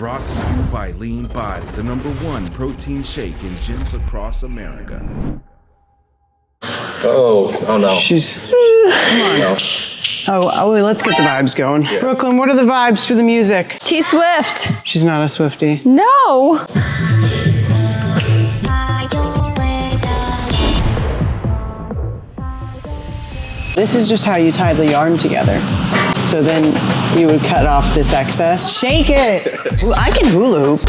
Brought to you by Lean Body, the #1 protein shake in gyms across America. Oh no. She's, come on. No. Oh, let's get the vibes going. Yeah. Brooklyn, what are the vibes for the music? T-Swift. She's not a Swiftie. No. This is just how you tie the yarn together. So then you would cut off this excess. Shake it! Ooh, I can hula hoop.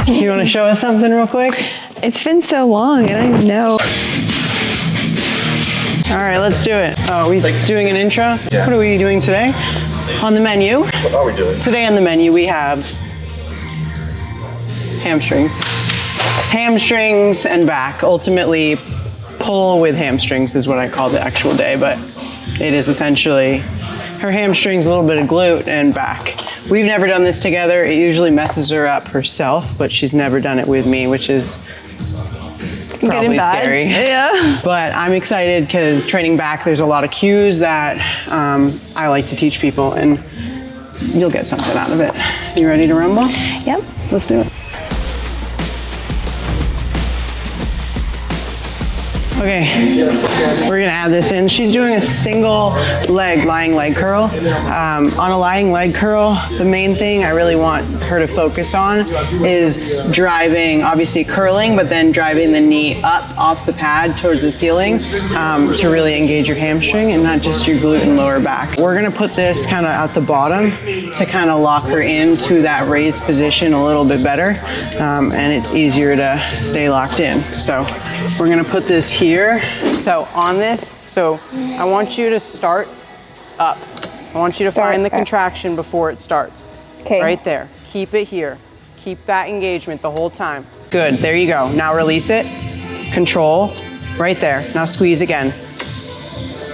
You want to show us something real quick? It's been so long, I don't even know. All right, let's do it. Oh, are we doing an intro? Yeah. What are we doing today? On the menu? What are we doing? Today on the menu we have hamstrings. Hamstrings and back. Ultimately, pull with hamstrings is what I call the actual day, but it is essentially her hamstrings, a little bit of glute, and back. We've never done this together. It usually messes her up herself, but she's never done it with me, which is probably scary. Yeah. But I'm excited because training back, there's a lot of cues that I like to teach people, and you'll get something out of it. You ready to rumble? Yep. Let's do it. Okay, we're gonna add this in. She's doing a single leg lying leg curl. On a lying leg curl, the main thing I really want her to focus on is driving, obviously curling, but then driving the knee up off the pad towards the ceiling to really engage your hamstring and not just your glute and lower back. We're gonna put this kind of at the bottom to kind of lock her into that raised position a little bit better, and it's easier to stay locked in. So we're gonna put this here. So on this, so I want you to start up. I want you to find the contraction before it starts. Okay. Right there. Keep it here. Keep that engagement the whole time. Good, there you go. Now release it. Control, right there. Now squeeze again.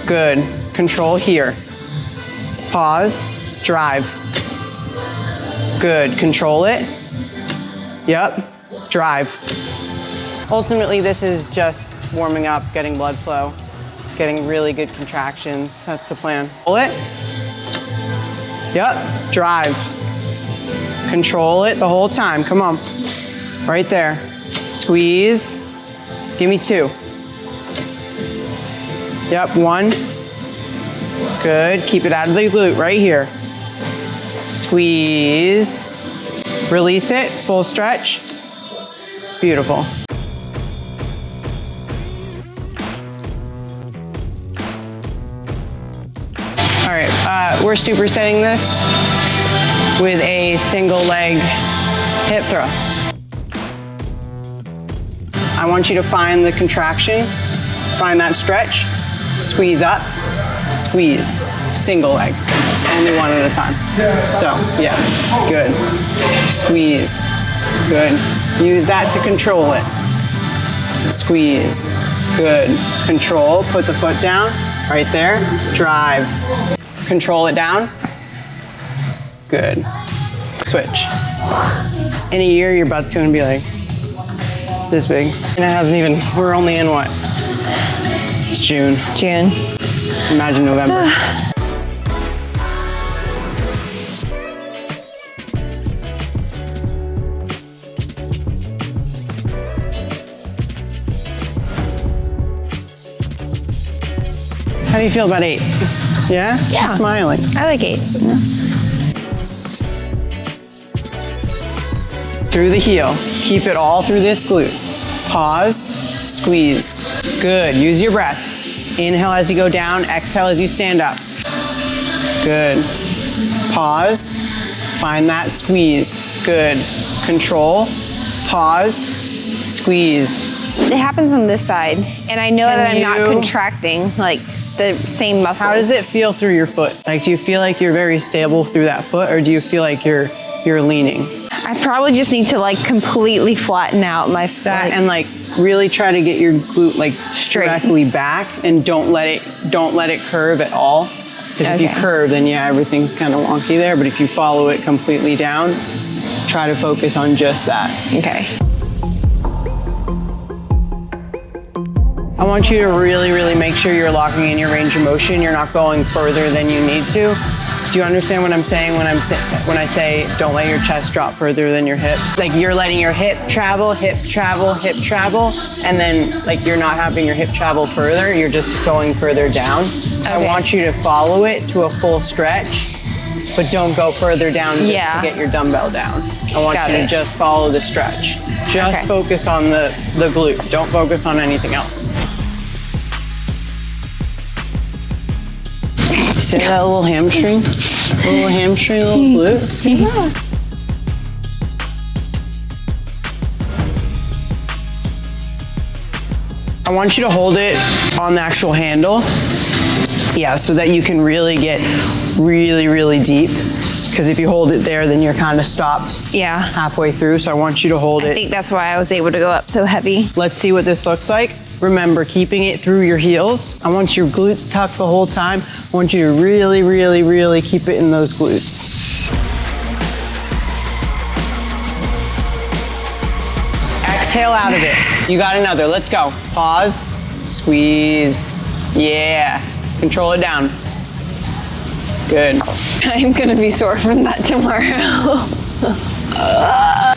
Good, control here. Pause, drive. Good, control it. Yep, drive. Ultimately, this is just warming up, getting blood flow, getting really good contractions. That's the plan. Pull it. Yep, drive. Control it the whole time, come on. Right there. Squeeze. Give me 2. Yep, 1. Good, keep it out of the glute, right here. Squeeze. Release it, full stretch. Beautiful. All right, we're supersetting this with a single leg hip thrust. I want you to find the contraction, find that stretch, squeeze up, squeeze, single leg, only one at a time. So, yeah, good. Squeeze, good. Use that to control it. Squeeze, good. Control, put the foot down, right there, drive. Control it down. Good. Switch. In a year, your butt's gonna be like this big. And it hasn't even, we're only in what? It's June. June. Imagine November. How do you feel about 8? Yeah? Yeah. She's smiling. I like 8. Yeah. Through the heel. Keep it all through this glute. Pause, squeeze. Good, use your breath. Inhale as you go down, exhale as you stand up. Good. Pause, find that squeeze. Good. Control, pause, squeeze. It happens on this side, and I know that I'm not contracting like the same muscle. How does it feel through your foot? Like, do you feel like you're very stable through that foot, or do you feel like you're leaning? I probably just need to like completely flatten out my foot. And like really try to get your glute like Straight. directly back, and don't let it curve at all. Because if you curve, then yeah, everything's kind of wonky there. But if you follow it completely down, try to focus on just that. Okay. I want you to really, really make sure you're locking in your range of motion. You're not going further than you need to. Do you understand what I'm saying when I say don't let your chest drop further than your hips? Like you're letting your hip travel, and then like you're not having your hip travel further, you're just going further down. So I want you to follow it to a full stretch, but don't go further down just to get your dumbbell down. I want you to just follow the stretch. Just focus on the glute. Don't focus on anything else. See that little hamstring? Little hamstring, little glute? See that? I want you to hold it on the actual handle. Yeah, so that you can really get really deep. Because if you hold it there, then you're kind of stopped halfway through. So I want you to hold it. I think that's why I was able to go up so heavy. Let's see what this looks like. Remember, keeping it through your heels. I want your glutes tucked the whole time. I want you to really keep it in those glutes. Exhale out of it. You got another, let's go. Pause, squeeze, yeah. Control it down. Good. I'm gonna be sore from that tomorrow.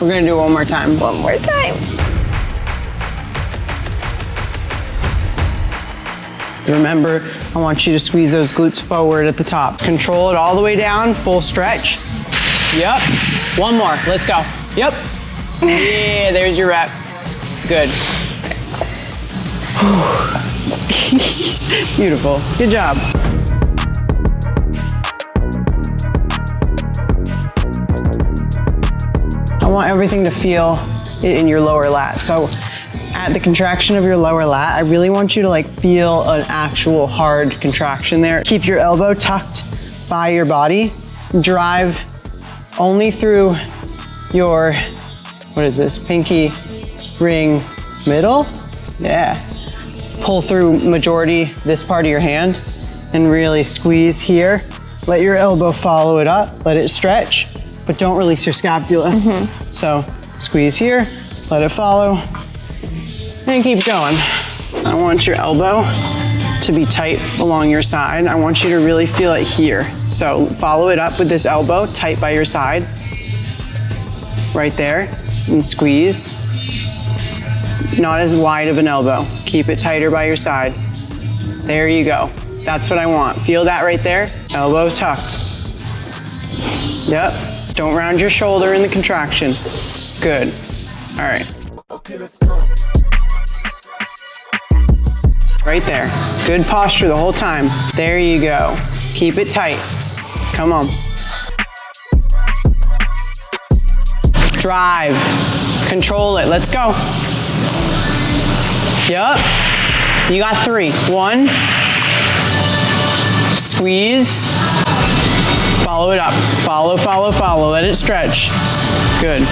We're gonna do it one more time. One more time. Remember, I want you to squeeze those glutes forward at the top. Control it all the way down, full stretch. Yep. One more, let's go. Yep. Yeah, there's your rep. Good. Beautiful, good job. I want everything to feel in your lower lat. So at the contraction of your lower lat, I really want you to like feel an actual hard contraction there. Keep your elbow tucked by your body. Drive only through your, what is this, pinky ring middle? Yeah. Pull through majority this part of your hand and really squeeze here. Let your elbow follow it up, let it stretch, but don't release your scapula. So squeeze here, let it follow, and keep going. I want your elbow to be tight along your side. I want you to really feel it here. So follow it up with this elbow tight by your side. Right there, and squeeze. Not as wide of an elbow. Keep it tighter by your side. There you go. That's what I want. Feel that right there? Elbow tucked. Yep. Don't round your shoulder in the contraction. Good. All right. Right there. Good posture the whole time. There you go. Keep it tight. Come on. Drive. Control it. Let's go. Yep. You got 3. 1. Squeeze. Follow it up. Follow, follow, follow. Let it stretch. Good.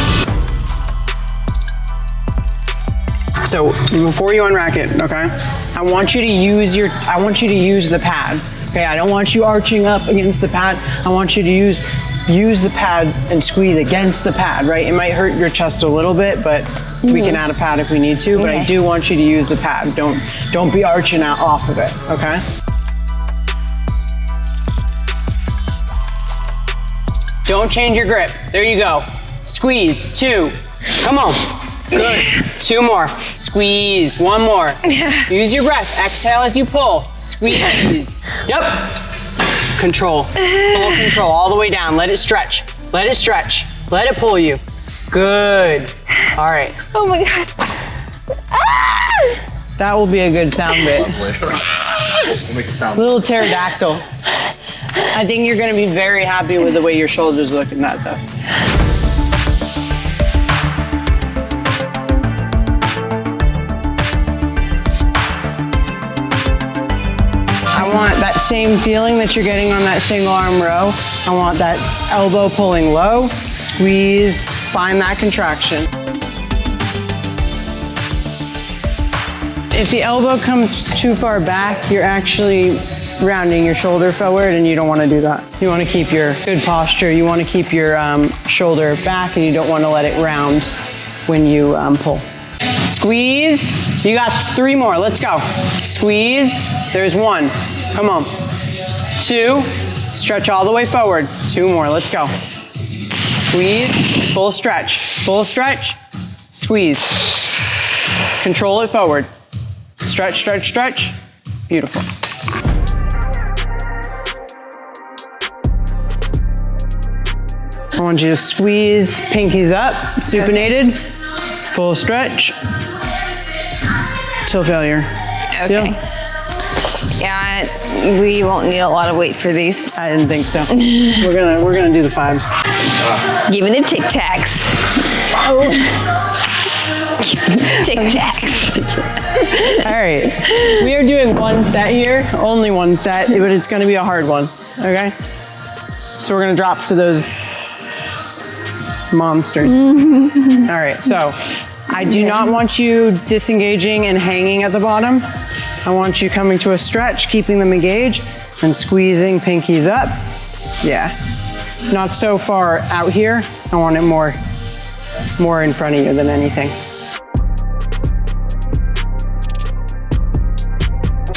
So before you unrack it, okay, I want you to use the pad. Okay, I don't want you arching up against the pad. I want you to use the pad and squeeze against the pad, right? It might hurt your chest a little bit, but we can add a pad if we need to, but I do want you to use the pad. Don't be arching out off of it, okay? Don't change your grip. There you go. Squeeze. 2. Come on. Good. 2 more. Squeeze. 1 more. Use your breath. Exhale as you pull. Squeeze. Yep. Control. Full control all the way down. Let it stretch. Let it stretch. Let it pull you. Good. All right. Oh my God. That will be a good sound bit. Little pterodactyl. I think you're gonna be very happy with the way your shoulders look in that though. I want that same feeling that you're getting on that single arm row. I want that elbow pulling low, squeeze, find that contraction. If the elbow comes too far back, you're actually rounding your shoulder forward and you don't want to do that. You want to keep your good posture. You want to keep your shoulder back and you don't want to let it round when you pull. Squeeze. You got 3 more. Let's go. Squeeze. There's 1. Come on. 2. Stretch all the way forward. 2 more, let's go. Squeeze, full stretch, squeeze. Control it forward. Stretch, stretch, stretch. Beautiful. I want you to squeeze pinkies up, supinated, full stretch, till failure. Okay. Yeah, we won't need a lot of weight for these. I didn't think so. We're gonna do the 5s. Give me the Tic Tacs. Oh. Tic Tacs. All right, we are doing 1 set here, only 1 set, but it's gonna be a hard one, okay? So we're gonna drop to those monsters. All right, so I do not want you disengaging and hanging at the bottom. I want you coming to a stretch, keeping them engaged, and squeezing pinkies up. Yeah, not so far out here. I want it more in front of you than anything.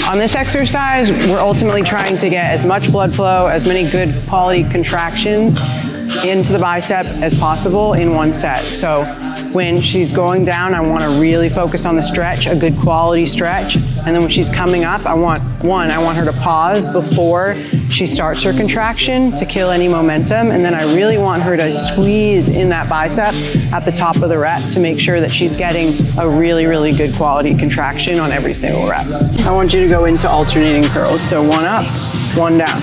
On this exercise, we're ultimately trying to get as much blood flow, as many good quality contractions into the bicep as possible in 1 set. So when she's going down, I want to really focus on the stretch, a good quality stretch. And then when she's coming up, I want her to pause before she starts her contraction to kill any momentum. And then I really want her to squeeze in that bicep at the top of the rep to make sure that she's getting a really, really good quality contraction on every single rep. I want you to go into alternating curls. So 1 up, 1 down.